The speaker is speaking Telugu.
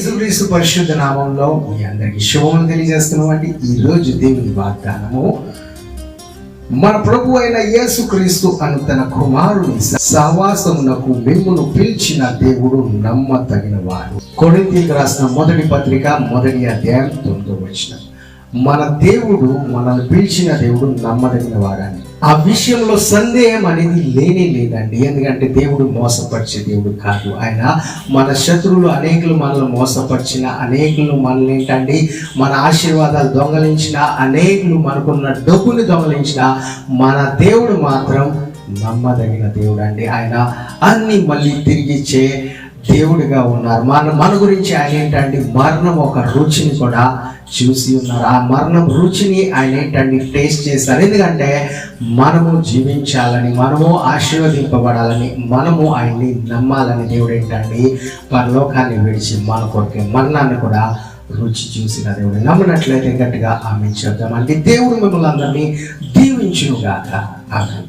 యేసుక్రీస్తు పరిశుద్ధ నామంలో మీ అందరికీ శుభములు తెలియజేస్తున్నామండి. ఈరోజు దేవుని వాగ్దానము మన ప్రభు అయిన యేసుక్రీస్తు అను తన కుమారుని సహవాసమునకు మిమ్మును పిలిచిన దేవుడు నమ్మతగిన వాడు. కొరింథీయులకు రాసిన మొదటి పత్రిక 1వ అధ్యాయం 9వ వచనం. మన దేవుడు మనల్ని పిలిచిన దేవుడు నమ్మదగిన వాడని ఆ విషయంలో సందేహం అనేది లేనే లేదండి. ఎందుకంటే దేవుడు మోసపరిచే దేవుడు కాదు. ఆయన మన శత్రువులు అనేకులు మనల్ని మోసపరిచిన, అనేకులు మనల్ని ఏంటండి మన ఆశీర్వాదాలు దొంగలించిన, అనేకులు మనకున్న డబ్బుని దొంగలించిన, మన దేవుడు మాత్రం నమ్మదగిన దేవుడు అండి. ఆయన అన్ని మళ్ళీ తిరిగిచ్చే దేవుడిగా ఉన్నారు. మన గురించి ఆయన ఏంటండి మరణం ఒక రుచిని కూడా చూసి ఉన్నారు. ఆ మరణం రుచిని ఆయన ఏంటండి టేస్ట్ చేస్తారు. ఎందుకంటే మనము జీవించాలని, మనము ఆశీర్వదింపబడాలని, మనము ఆయన్ని నమ్మాలని దేవుడు ఏంటండి పరలోకాన్ని విడిచి మన కొరకే మరణాన్ని కూడా రుచి చూసిన దేవుడు. నమ్మినట్లయితే గట్టిగా ఆమేన్ చెప్తామండి. దేవుడు మిమ్మల్ని అందరినీ దీవించునుగాక. ఆమేన్.